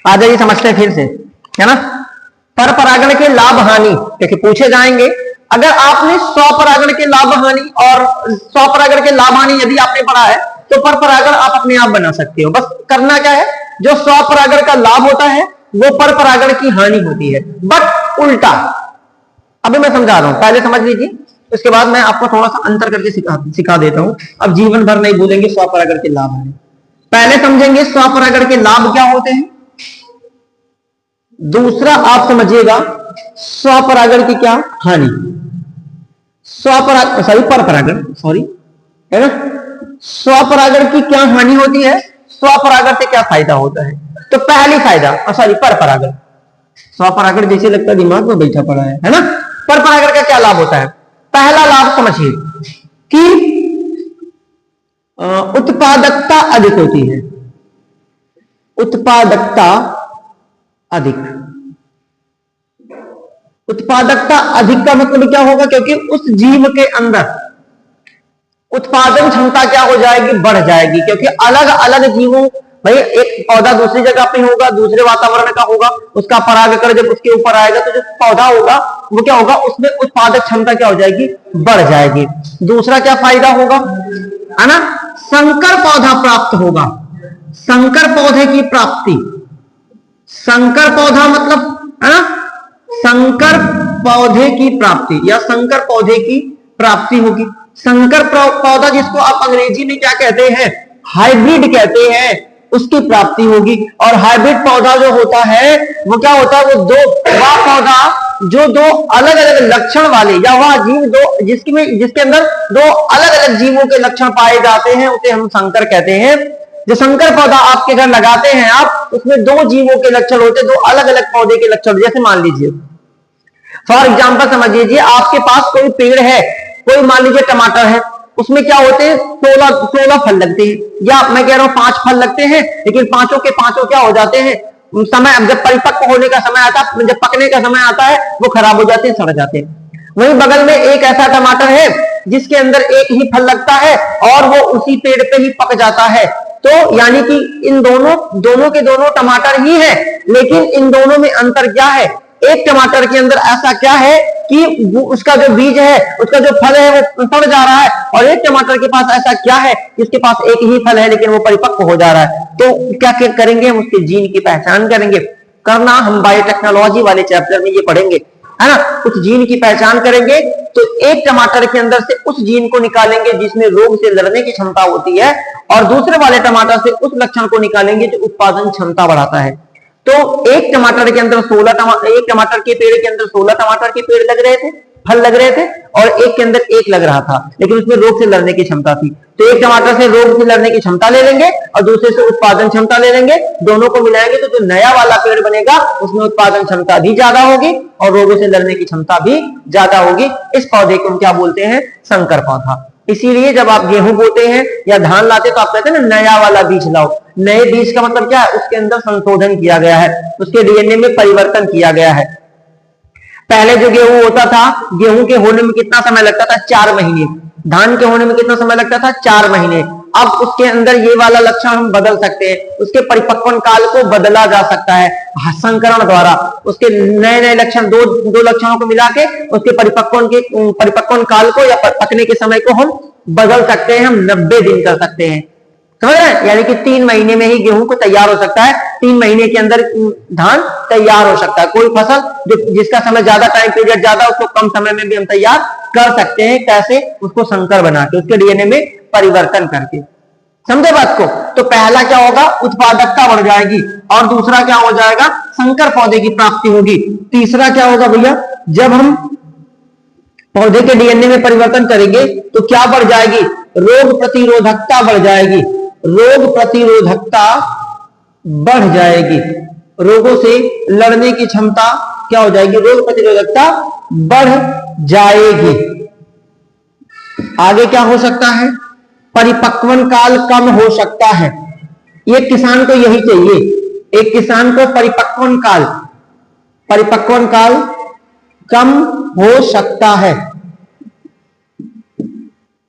आ जाइए, समझते हैं फिर से, है ना। पर परागण के लाभ हानि क्योंकि पूछे जाएंगे। अगर आपने स्वपरागण के लाभ हानि और स्वपरागण के लाभ हानि यदि आपने पढ़ा है तो पर परागण आप अपने आप बना सकते हो। बस करना क्या है, जो स्वपरागण का लाभ होता है वो पर परागण की हानि होती है, बट उल्टा। अभी मैं समझा रहा हूं, पहले समझ लीजिए, उसके बाद मैं आपको थोड़ा सा अंतर करके सिखा देता हूं। अब जीवन भर नहीं भूलेंगे स्वपरागण के लाभ हानि। पहले समझेंगे स्वपरागण के लाभ क्या होते हैं, दूसरा आप समझिएगा स्वपरागण की क्या हानि। परपरागण है ना। स्वपरागण की क्या हानि होती है, स्वपरागण से क्या फायदा होता है। तो पहली फायदा परपरागण, स्वपरागण जैसे लगता दिमाग में बैठा पड़ा है ना। परपरागण का क्या लाभ होता है, पहला लाभ समझिए कि उत्पादकता अधिक होती है। उत्पादकता अधिक का मतलब क्या होगा, क्योंकि उस जीव के अंदर उत्पादन क्षमता क्या हो जाएगी, बढ़ जाएगी। क्योंकि अलग अलग जीवों, भाई एक पौधा दूसरी जगह पे होगा, दूसरे वातावरण का होगा, उसका परागकण जब उसके ऊपर आएगा तो जो पौधा होगा वो क्या होगा, उसमें उत्पादक क्षमता क्या हो जाएगी, बढ़ जाएगी। दूसरा क्या फायदा होगा, है ना, संकर पौधा प्राप्त होगा। संकर पौधे की प्राप्ति, संकर पौधा मतलब है ना, संकर पौधे की प्राप्ति या संकर पौधे की प्राप्ति होगी। संकर पौधा जिसको आप अंग्रेजी में क्या कहते हैं, हाइब्रिड कहते हैं, उसकी प्राप्ति होगी। और हाइब्रिड पौधा जो होता है वो क्या होता है, वो वह पौधा जो दो अलग अलग लक्षण वाले या वह जीव दो जिसके अंदर दो अलग अलग जीवों के लक्षण पाए जाते हैं, उसे हम संकर कहते हैं। जो संकर पौधा आपके घर लगाते हैं आप, उसमें दो जीवों के लक्षण होते हैं, दो अलग अलग पौधे के लक्षण। जैसे मान लीजिए फॉर एग्जांपल समझ लीजिए, आपके पास कोई पेड़ है, कोई मान लीजिए टमाटर है, उसमें क्या होते हैं 16 फल लगते हैं, या मैं कह रहा हूं 5 फल लगते हैं, लेकिन पांचों के पांचों क्या हो जाते हैं, समय जब परिपक्व होने का समय आता है, जब पकने का समय आता है, वो खराब हो जाते हैं, सड़ जाते हैं। वहीं बगल में एक ऐसा टमाटर है जिसके अंदर एक ही फल लगता है और वो उसी पेड़ पे ही पक जाता है। तो यानी कि इन दोनों के दोनों टमाटर ही है, लेकिन इन दोनों में अंतर क्या है, एक टमाटर के अंदर ऐसा क्या है कि उसका जो बीज है, उसका जो फल है वो सड़ जा रहा है, और एक टमाटर के पास ऐसा क्या है जिसके पास एक ही फल है लेकिन वो परिपक्व हो जा रहा है। तो क्या करेंगे हम, उसके जीन की पहचान करेंगे। करना हम बायोटेक्नोलॉजी वाले चैप्टर में ये पढ़ेंगे, है ना। कुछ जीन की पहचान करेंगे तो एक टमाटर के अंदर से उस जीन को निकालेंगे जिसमें रोग से लड़ने की क्षमता होती है, और दूसरे वाले टमाटर से उस लक्षण को निकालेंगे जो उत्पादन क्षमता बढ़ाता है। तो एक टमाटर के अंदर 16 टमाटर, एक टमाटर के पेड़ के अंदर 16 टमाटर के पेड़ लग रहे थे, फल लग रहे थे, और एक के अंदर एक लग रहा था, लेकिन उसमें रोग से लड़ने की क्षमता थी। तो एक टमाटर से रोग से लड़ने की क्षमता ले लेंगे और दूसरे से उत्पादन क्षमता ले लेंगे, दोनों को मिलाएंगे तो जो नया वाला पेड़ बनेगा उसमें उत्पादन क्षमता भी ज्यादा होगी और रोगों से लड़ने की क्षमता भी ज्यादा होगी। इस पौधे को हम क्या बोलते हैं, संकर पौधा। इसीलिए जब आप गेहूं बोते हैं या धान लाते तो आप कहते हैं ना, नया वाला बीज लाओ। नए बीज का मतलब क्या है, उसके अंदर संशोधन किया गया है, उसके डीएनए में परिवर्तन किया गया है। पहले जो गेहूं होता था, गेहूं के होने में कितना समय लगता था, 4 महीने। धान के होने में कितना समय लगता था, 4 महीने। अब उसके अंदर ये वाला लक्षण हम बदल सकते हैं, उसके परिपक्वन काल को बदला जा सकता है संकरण द्वारा। उसके नए नए लक्षण, दो लक्षणों को मिला के उसके परिपक्वन काल को या पकने के समय को हम बदल सकते हैं। हम 90 दिन कर सकते हैं, समझ रहे हैं। यानी कि 3 महीने में ही गेहूं को तैयार हो सकता है, 3 महीने के अंदर धान तैयार हो सकता है। कोई फसल जिसका समय ज्यादा, टाइम पीरियड ज्यादा, उसको कम समय में भी हम तैयार कर सकते हैं। कैसे, उसको संकर बना के, उसके डीएनए में परिवर्तन करके। समझे बात को। तो पहला क्या होगा, उत्पादकता बढ़ जाएगी, और दूसरा क्या हो जाएगा, संकर पौधे की प्राप्ति होगी। तीसरा क्या होगा भैया, जब हम पौधे के डीएनए में परिवर्तन करेंगे तो क्या बढ़ जाएगी, रोग प्रतिरोधकता बढ़ जाएगी। रोग प्रतिरोधकता बढ़ जाएगी, रोगों से लड़ने की क्षमता क्या हो जाएगी, रोग प्रतिरोधकता बढ़ जाएगी। आगे क्या हो सकता है, परिपक्वन काल कम हो सकता है। ये किसान को यही चाहिए, एक किसान को परिपक्वन काल कम हो सकता है।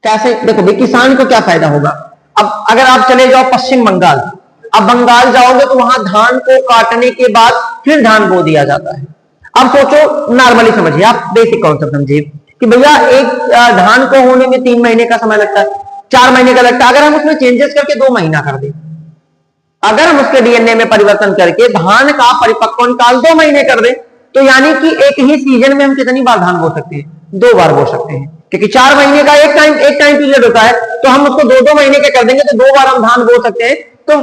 कैसे, देखो भाई किसान को क्या फायदा होगा। अब अगर आप चले जाओ पश्चिम बंगाल, अब बंगाल जाओगे तो वहां धान को काटने के बाद फिर धान बो दिया जाता है। अब सोचो, नॉर्मली समझिए, आप बेसिक कॉन्सेप्ट समझिए कि भैया एक धान को होने में 3 महीने का समय लगता है, 4 महीने का लगता है। अगर हम उसमें चेंजेस करके 2 महीना कर दें, अगर हम उसके डीएनए में परिवर्तन करके धान का परिपक्वन काल 2 महीने कर दें, तो यानी कि एक ही सीजन में हम कितनी बार धान बो सकते हैं? 2 बार बो सकते हैं, क्योंकि 4 महीने का एक टाइम पीरियड होता है, तो हम उसको 2-2 महीने के कर देंगे तो 2 बार हम धान बो सकते हैं। तो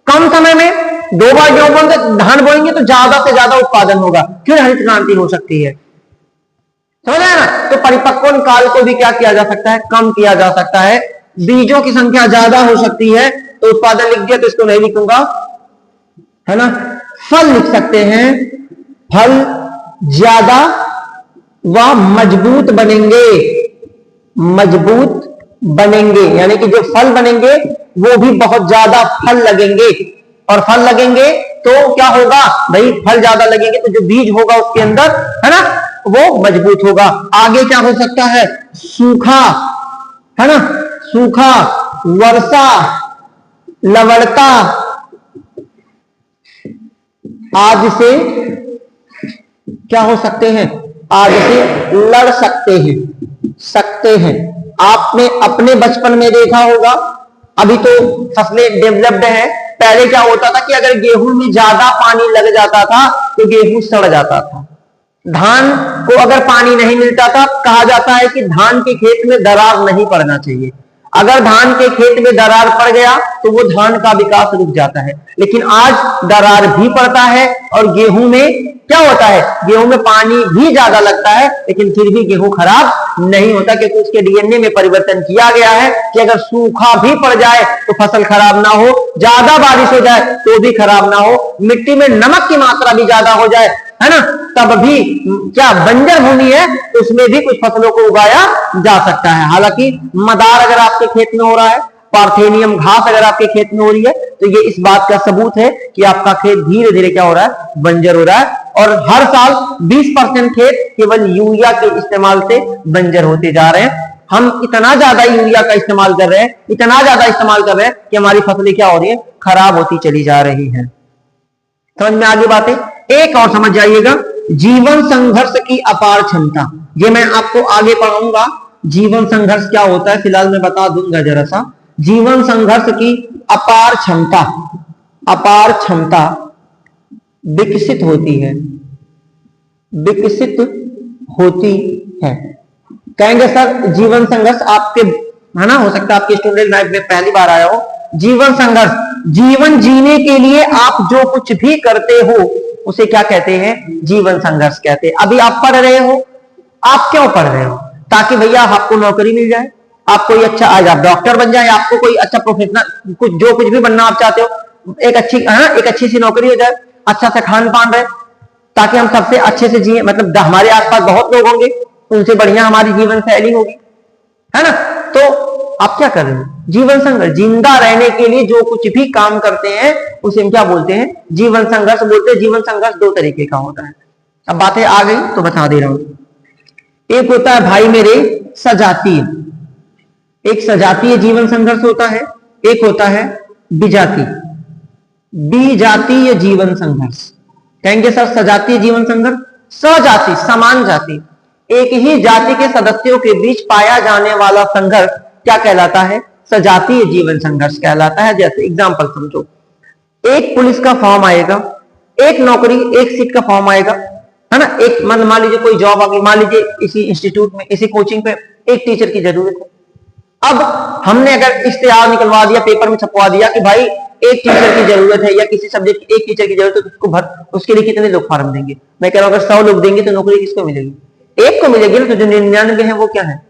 कम समय में 2 बार गेहूं बोएंगे, धान बोएंगे तो ज्यादा से ज्यादा उत्पादन होगा, फिर हरित क्रांति हो सकती है। समझ आया ना? तो परिपक्वन काल को भी क्या किया जा सकता है? कम किया जा सकता है। बीजों की संख्या ज्यादा हो सकती है, तो उत्पादन लिख दिया तो इसको नहीं लिखूंगा, है ना। फल लिख सकते हैं, फल ज्यादा व मजबूत बनेंगे, मजबूत बनेंगे, यानी कि जो फल बनेंगे वो भी बहुत ज्यादा फल लगेंगे, और फल लगेंगे तो क्या होगा भाई? फल ज्यादा लगेंगे तो जो बीज होगा उसके अंदर, है ना, वो मजबूत होगा। आगे क्या हो सकता है? सूखा, है ना, सूखा, वर्षा, लवणता आदि से क्या हो सकते हैं? आदि से लड़ सकते हैं। आपने अपने बचपन में देखा होगा, अभी तो फसलें डेवलप्ड हैं, पहले क्या होता था कि अगर गेहूं में ज्यादा पानी लग जाता था तो गेहूं सड़ जाता था। धान को अगर पानी नहीं मिलता था, कहा जाता है कि धान के खेत में दरार नहीं पड़ना चाहिए। अगर धान के खेत में दरार पड़ गया तो वो धान का विकास रुक जाता है। लेकिन आज दरार भी पड़ता है और गेहूं में क्या होता है? गेहूं में पानी भी ज्यादा लगता है, लेकिन फिर भी गेहूं खराब नहीं होता, क्योंकि उसके डीएनए में परिवर्तन किया गया है कि अगर सूखा भी पड़ जाए तो फसल खराब ना हो, ज्यादा बारिश हो जाए तो भी खराब ना हो, मिट्टी में नमक की मात्रा भी ज्यादा हो जाए, है ना, तब भी क्या बंजर भूमि है उसमें भी कुछ फसलों को उगाया जा सकता है। हालांकि मदार अगर आपके खेत में हो रहा है, पार्थेनियम घास अगर आपके खेत में हो रही है, तो ये इस बात का सबूत है कि आपका खेत धीरे धीरे क्या हो रहा है? बंजर हो रहा है। और हर साल 20% खेत केवल यूरिया के इस्तेमाल से बंजर होते जा रहे हैं। हम इतना ज्यादा यूरिया का इस्तेमाल कर रहे हैं, इतना ज्यादा इस्तेमाल कर रहे हैं कि हमारी फसलें क्या हो रही है? खराब होती चली जा रही है। समझ में आगे बातें? एक और समझ जाइएगा, जीवन संघर्ष की अपार क्षमता। ये मैं आपको आगे पढ़ाऊंगा, जीवन संघर्ष क्या होता है, फिलहाल मैं बता दूंगा जरा सा। जीवन संघर्ष की अपार क्षमता, अपार क्षमता विकसित होती है, विकसित होती है। कहेंगे सर जीवन संघर्ष आपके, है ना, हो सकता है आपके स्टूडेंट लाइफ में पहली बार आया हो। जीवन संघर्ष, जीवन जीने के लिए आप जो कुछ भी करते हो उसे क्या कहते हैं? जीवन संघर्ष कहते हैं। अभी आप पढ़ रहे हो, आप क्यों पढ़ रहे हो? ताकि भैया आपको नौकरी मिल जाए, आप कोई अच्छा, आज आप डॉक्टर बन जाए, आपको कोई अच्छा प्रोफेशनल, कुछ जो कुछ भी बनना आप चाहते हो, एक अच्छी सी नौकरी हो जाए, अच्छा सा खान पान रहे, ताकि हम सबसे अच्छे से जिए। मतलब हमारे आसपास बहुत लोग होंगे, उनसे बढ़िया हमारी जीवन शैली होगी, है ना। तो आप क्या कर रहे हो? जीवन संघर्ष, जिंदा रहने के लिए जो कुछ भी काम करते हैं उसे हम क्या बोलते हैं? जीवन संघर्ष बोलते हैं। जीवन संघर्ष 2 तरीके का होता है। अब बातें आ गई तो बता दे रहा हूं। एक होता है भाई मेरे सजातीय, एक सजातीय जीवन संघर्ष होता है, एक होता है विजातीय, विजातीय जीवन संघर्ष। कहेंगे सर सजातीय जीवन संघर्ष, सजाति समान जाति, एक ही जाति के सदस्यों के बीच पाया जाने वाला संघर्ष क्या कहलाता है? सजातीय जीवन संघर्ष कहलाता है। जैसे एग्जांपल समझो, एक पुलिस का फॉर्म आएगा, एक नौकरी, एक सीट का फॉर्म आएगा, है ना। एक मान लीजिए कोई जॉब आ गई, मान लीजिए इसी इंस्टीट्यूट में, इसी कोचिंग पे एक टीचर की जरूरत है। अब हमने अगर इश्तेहार निकलवा दिया, पेपर में छपवा दिया कि भाई एक टीचर की जरूरत है, या किसी सब्जेक्ट की एक टीचर की जरूरत है, तो उसको उसके लिए कितने लोग फॉर्म देंगे? मैं कह रहा हूं अगर 100 लोग देंगे तो नौकरी किसको मिलेगी? एक को मिलेगी ना। तो जो 99 है वो क्या है?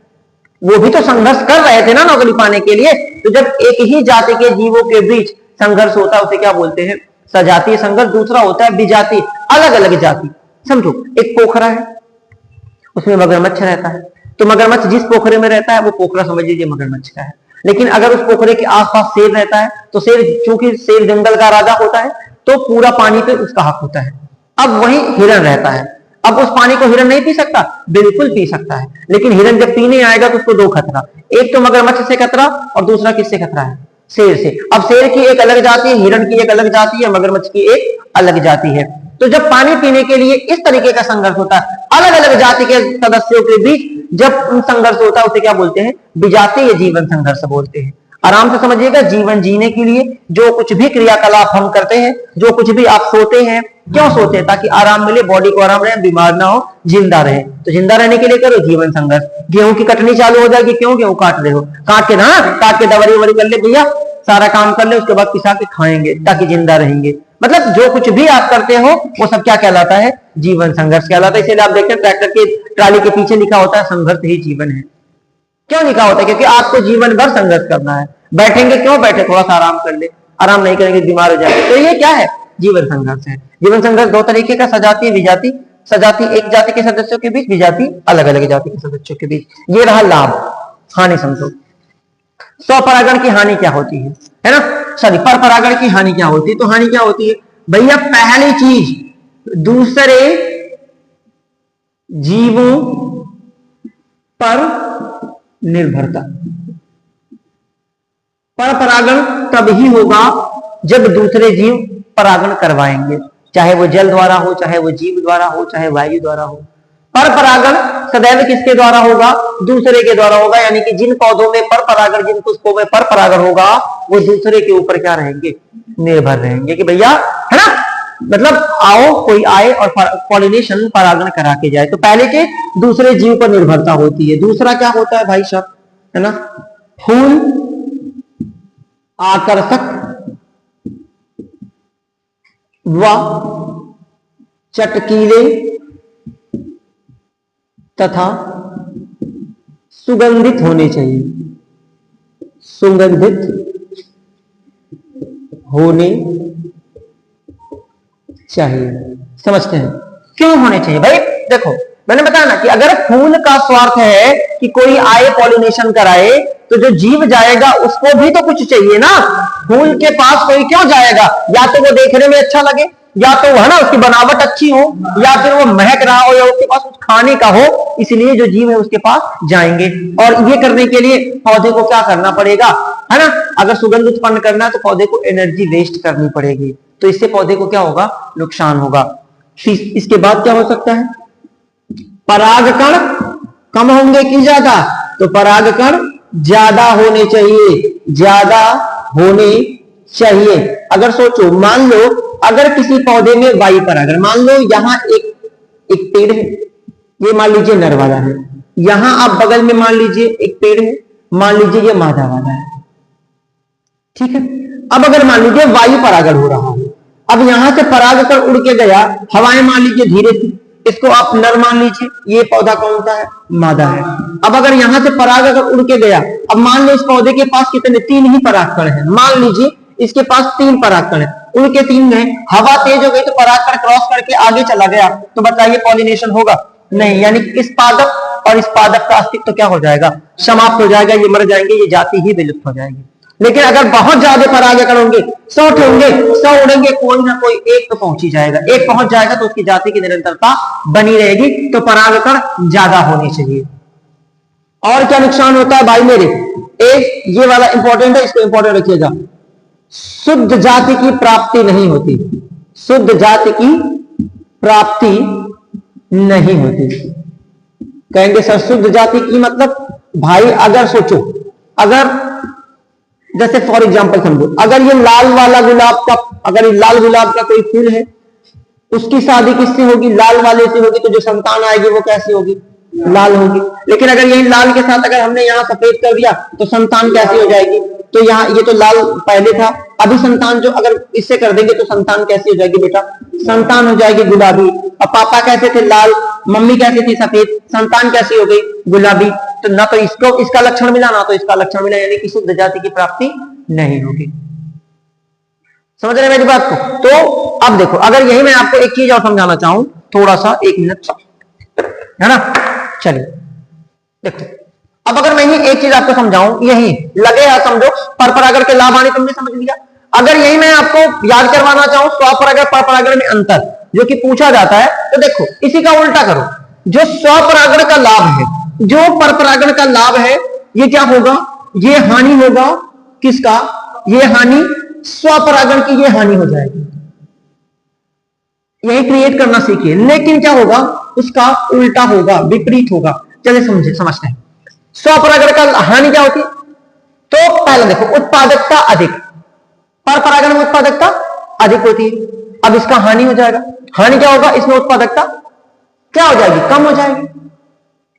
वो भी तो संघर्ष कर रहे थे ना नौकरी पाने के लिए। तो जब एक ही जाति के जीवों के बीच संघर्ष होता है उसे क्या बोलते हैं? सजातीय संघर्ष। दूसरा होता है विजातीय, अलग अलग जाति। समझो एक पोखरा है, उसमें मगरमच्छ रहता है, तो मगरमच्छ जिस पोखरे में रहता है वो पोखरा समझ लीजिए मगरमच्छ का है। लेकिन अगर उस पोखरे के आसपास शेर रहता है तो शेर, चूंकि शेर जंगल का राजा होता है, तो पूरा पानी पे उसका हक होता है। अब वहीं हिरण रहता है, अब उस पानी को हिरण नहीं पी सकता? बिल्कुल पी सकता है। लेकिन हिरण जब पीने आएगा तो उसको 2 खतरा, एक तो मगरमच्छ से खतरा और दूसरा किससे खतरा है? शेर से। अब शेर की एक अलग जाति है, हिरण की एक अलग जाति है, मगरमच्छ की एक अलग जाति है। तो जब पानी पीने के लिए इस तरीके का संघर्ष होता है अलग अलग जाति के सदस्यों के बीच, जब संघर्ष होता है उसे क्या बोलते हैं? विजातीय जीवन संघर्ष बोलते हैं। आराम से समझिएगा, जीवन जीने के लिए जो कुछ भी क्रियाकलाप हम करते हैं, जो कुछ भी आप सोते हैं, क्यों सोते हैं? ताकि आराम मिले, बॉडी को आराम रहे, बीमार ना हो, जिंदा रहे। तो जिंदा रहने के लिए करो जीवन संघर्ष। गेहूं की कटनी चालू हो जाएगी, क्यों? गेहूं काट रहे हो, काट के ना, काट के दवरी वरी कर ले भैया, सारा काम कर ले, उसके बाद पिसा के खाएंगे ताकि जिंदा रहेंगे। मतलब जो कुछ भी आप करते हो वो सब क्या कहलाता है? जीवन संघर्ष कहलाता है। इसलिए आप देखते हैं ट्रैक्टर के ट्राली के पीछे लिखा होता है संघर्ष ही जीवन है। क्यों लिखा होता है? क्योंकि आपको जीवन भर संघर्ष करना है। बैठेंगे क्यों? बैठे थोड़ा सा आराम कर ले, आराम नहीं करेंगे बीमार हो जाएंगे। तो ये क्या है? जीवन संघर्ष है। जीवन संघर्ष दो तरीके का, सजातीय विजातीय। सजातीय एक जाति के सदस्यों के बीच, विजातीय अलग अलग जाति के सदस्यों के बीच। ये रहा लाभ। हानि समझो, स्वपरागण की हानि क्या होती है ना? सॉरी, परपरागण की हानि क्या होती है? तो हानि क्या होती है भैया? पहली चीज, दूसरे जीवों पर निर्भरता। परपरागण तब ही होगा जब दूसरे जीव परागण करवाएंगे, चाहे वो जल द्वारा हो, चाहे वो जीव द्वारा हो, चाहे वायु द्वारा हो। परपरागण सदैव किसके द्वारा होगा? दूसरे के द्वारा होगा। यानी कि जिन पौधों में परपरागण, जिन पुष्पों में परपरागण होगा, वो दूसरे के ऊपर क्या रहेंगे? निर्भर रहेंगे कि भैया, है ना, मतलब आओ, कोई आए और पॉलिनेशन, परागण करा के जाए। तो पहले के दूसरे जीव पर निर्भरता होती है। दूसरा क्या होता है भाई साहब, है ना? फूल आकर्षक व चटकीले तथा सुगंधित होने चाहिए। सुगंधित होने चाहिए। समझते हैं क्यों होने चाहिए भाई? देखो, मैंने बताया ना कि अगर फूल का स्वार्थ है कि कोई आए, पॉलिनेशन कराए, तो जो जीव जाएगा उसको भी तो कुछ चाहिए ना। फूल के पास कोई क्यों जाएगा? या तो वो देखने में अच्छा लगे, या तो है ना उसकी बनावट अच्छी हो, या फिर वो महक रहा हो, या उसके पास कुछ खाने का हो, इसलिए जो जीव है उसके पास जाएंगे। और ये करने के लिए पौधे को क्या करना पड़ेगा, है ना? अगर सुगंध उत्पन्न करना है तो पौधे को एनर्जी वेस्ट करनी पड़ेगी, तो इससे पौधे को क्या होगा? नुकसान होगा। इसके बाद क्या हो सकता है? परागकण कम होंगे कि ज्यादा? तो परागकण ज्यादा होने चाहिए, ज्यादा होने चाहिए। अगर सोचो, मान लो अगर किसी पौधे में वायु परागण, मान लो यहां एक पेड़ है, ये मान लीजिए नर वाला है, यहां आप बगल में मान लीजिए एक पेड़ है, मान लीजिए ये मादा वाला है, ठीक है। अब अगर मान लीजिए वायु परागण हो रहा है, अब यहां से परागकण उड़ के गया, हवाएं मान लीजिए धीरे से, इसको आप नर मान लीजिए, ये पौधा कौन सा है? मादा है। अब अगर यहां से परागकण उड़ के गया, अब मान लो इस पौधे के पास कितने? 3 ही परागकण है, मान लीजिए इसके पास 3 परागकण है, उड़ के 3 गए, हवा तेज हो गई तो परागकण क्रॉस करके आगे चला गया, तो बताइए पॉलिनेशन होगा? नहीं। यानी इस पादप और इस पादप का अस्तित्व क्या हो जाएगा? समाप्त हो जाएगा, ये मर जाएंगे, ये जाति ही विलुप्त हो जाएगी। लेकिन अगर बहुत ज्यादा परागकण होंगे, 100 होंगे, 100 उड़ेंगे, कोई ना कोई एक तो पहुंच ही जाएगा, एक पहुंच जाएगा तो उसकी जाति की निरंतरता बनी रहेगी। तो परागकण ज्यादा होने चाहिए। और क्या नुकसान होता है भाई मेरे? एक ये वाला इंपॉर्टेंट है, इसको इंपॉर्टेंट रखिएगा। शुद्ध जाति की प्राप्ति नहीं होती, शुद्ध जाति की प्राप्ति नहीं होती। कहेंगे सर शुद्ध जाति की मतलब? भाई अगर सोचो, अगर जैसे फॉर एग्जांपल समझो, अगर ये लाल वाला गुलाब का, अगर ये लाल गुलाब का कोई फूल है, उसकी शादी किससे होगी? लाल वाले से होगी, तो जो संतान आएगी वो कैसी होगी? लाल होगी। लेकिन अगर यही लाल के साथ अगर हमने यहाँ सफेद कर दिया तो संतान कैसी हो जाएगी? तो यहाँ ये तो लाल पहले था, अभी संतान जो अगर इससे कर देंगे तो संतान कैसी हो जाएगी बेटा? संतान हो जाएगी गुलाबी। अब पापा कैसे थे? लाल, मम्मी कैसी थी? सफेद, संतान कैसी हो गई? गुलाबी। तो ना तो इसको इसका लक्षण मिला, ना तो इसका लक्षण मिला, यानी कि शुद्ध जाति की प्राप्ति नहीं होगी। समझ रहे मेरी बात को? तो अब देखो, अगर यही मैं आपको एक चीज और समझाना चाहूं, थोड़ा सा 1 मिनट, है ना? चलिए देखो, अब अगर मैं ही एक चीज आपको समझाऊं, यही लगे या समझो, परपरागण के लाभ हानि तुमने समझ लिया। अगर यही मैं आपको याद करवाना चाहूं स्वपरागण परपरागण में अंतर, जो कि पूछा जाता है, तो देखो इसी का उल्टा करो। जो स्वपरागण का लाभ है, जो परपरागण का लाभ है, ये क्या होगा? ये हानि होगा किसका? ये हानि स्वपरागण की ये हानि हो जाएगी। यही क्रिएट करना सीखिए। लेकिन क्या होगा, उसका उल्टा होगा, विपरीत होगा। चलिए समझते हैं। स्वपरागण का हानि क्या होती है? तो पहले देखो, उत्पादकता अधिक, पर परागण में उत्पादकता अधिक होती है। अब इसका हानि हो जाएगा। हानि क्या होगा, इसमें उत्पादकता क्या हो जाएगी, कम हो जाएगी।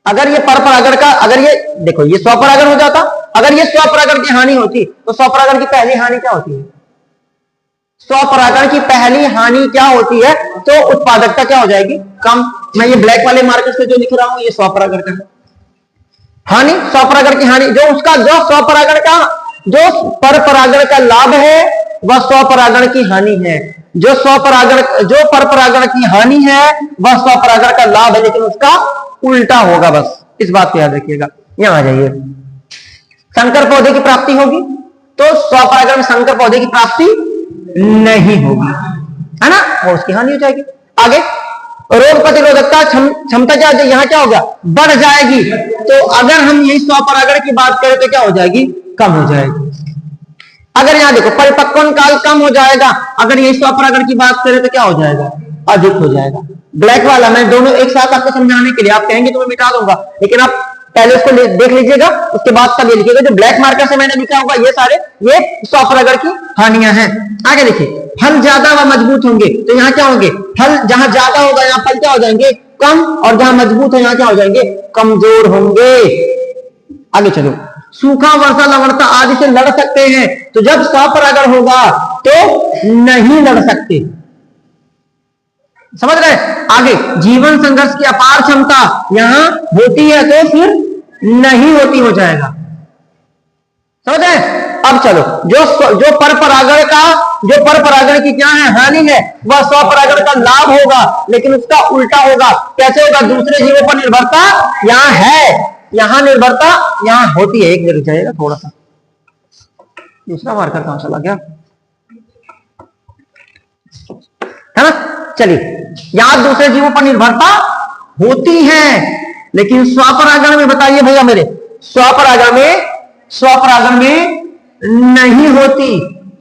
अगर ये पर परागण का, अगर ये देखो ये स्वपरागण हो जाता, अगर ये स्वपरागण की हानि होती तो स्वपरागण की पहली हानि क्या होती है? स्वपरागण की पहली हानि क्या होती है? तो उत्पादकता क्या हो जाएगी, कम। मैं ये ब्लैक वाले मार्कर से जो लिख रहा हूं ये स्वपरागण का हानि, स्वपरागण की हानि। जो उसका जो स्वपरागण का, जो पर परागण का लाभ है वह स्वपरागण की हानि है। जो पर परागण की हानि है वह स्वपरागण का लाभ है, लेकिन उसका उल्टा होगा। बस इस बात को याद रखिएगा। यहां आ जाइए। संकर पौधे की प्राप्ति होगी तो स्वपरागण में संकर पौधे की प्राप्ति नहीं होगी, है ना, वो उसकी हानि हो जाएगी। आगे, रोग प्रतिरोधकता क्षमता क्या हो जाएगी, यहां क्या होगा, बढ़ जाएगी। तो अगर हम यही स्वपरागण की बात करें तो क्या हो जाएगी, कम हो जाएगी। अगर यहां देखो, परिपक्वन काल कम हो जाएगा, अगर यही स्वपरागण की बात करें तो क्या हो जाएगा, अधिक हो जाएगा। ब्लैक वाला मैं दोनों एक साथ आपको समझाने के लिए, आप कहेंगे तो मैं मिटा दूंगा, लेकिन आप पहले उसको देख लीजिएगा, उसके बाद तब ये लिखिएगा। जो ब्लैक मार्कर से मैंने लिखा होगा ये सारे ये स्वपरागण की हानियां हैं। आगे देखिए, फल ज्यादा व मजबूत होंगे तो यहाँ क्या होंगे, फल जहां ज्यादा होगा यहाँ फल क्या हो जाएंगे, कम, और जहां मजबूत है यहाँ क्या हो जाएंगे, कमजोर होंगे। आगे चलो, सूखा, वर्षा, लवणता आदि से लड़ सकते हैं, तो जब स्वपरागण होगा तो नहीं लड़ सकते। समझ रहे? आगे, जीवन संघर्ष की अपार क्षमता यहां होती है तो फिर नहीं होती हो जाएगा। समझ रहे? अब चलो, जो पर परागण की क्या है, हानि है, वह स्वपरागण का लाभ होगा, लेकिन उसका उल्टा होगा। कैसे होगा, दूसरे जीवों पर निर्भरता यहां है, यहां निर्भरता यहां होती है। एक मिनट जाएगा, थोड़ा सा दूसरा मार्कर कहां चला गया, है ना। चलिए, यहां दूसरे जीवों पर निर्भरता होती है, लेकिन स्वपरागण में बताइए भैया मेरे, स्वपरागण में नहीं होती।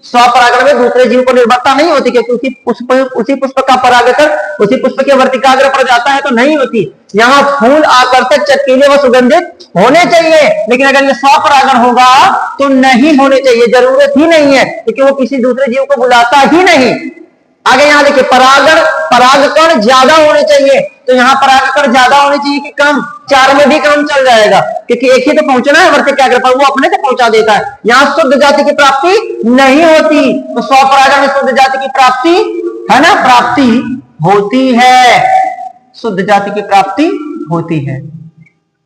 स्वपरागण में दूसरे जीव पर निर्भरता नहीं होती, क्योंकि उसी पुष्प का परागकण उसी पुष्प के वर्तिकाग्र पर जाता है तो नहीं होती। यहाँ फूल आकर्षक, चटकीले व सुगंधित होने चाहिए, लेकिन अगर ये स्वपरागण होगा तो नहीं होने चाहिए, जरूरत ही नहीं है, क्योंकि वो किसी दूसरे जीव को बुलाता ही नहीं। आगे यहाँ देखिए, परागकण ज्यादा होने चाहिए, तो यहाँ परागकण ज्यादा होने चाहिए कि कम, 4 में भी कम चल जाएगा, क्योंकि एक ही तो पहुंचना है वर्तिकाग्र पर, वो अपने से पहुंचा देता है। यहाँ शुद्ध जाति की प्राप्ति नहीं होती, तो स्वपरागण में शुद्ध जाति की प्राप्ति है ना, प्राप्ति होती है, शुद्ध जाति की प्राप्ति होती है।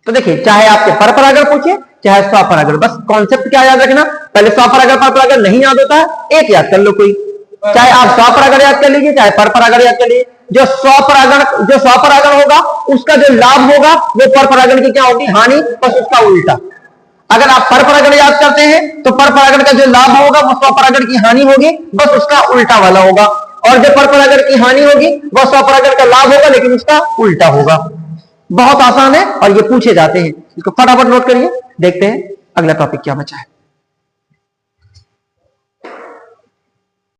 तो देखिए, चाहे आपके पर परागण पूछे चाहे स्वपरागण, बस कॉन्सेप्ट क्या याद रखना, पहले स्वपरागण पर परागण नहीं याद होता है, एक याद कर लो कोई, चाहे आप स्वपरागण याद कर लीजिए चाहे पर परागण याद कर लीजिए। जो स्वपरागण होगा उसका जो लाभ होगा वो पर परागण की क्या होगी, हानि, बस उसका उल्टा। अगर आप पर परागण याद करते हैं तो पर परागण का जो लाभ होगा वो स्वपरागण की हानि होगी, बस उसका उल्टा वाला होगा, और जो पर परागण की हानि होगी वह स्वपरागण का लाभ होगा, लेकिन उसका उल्टा होगा। बहुत आसान है और ये पूछे जाते हैं, इसको फटाफट नोट करिए। देखते हैं अगला टॉपिक क्या बचा है।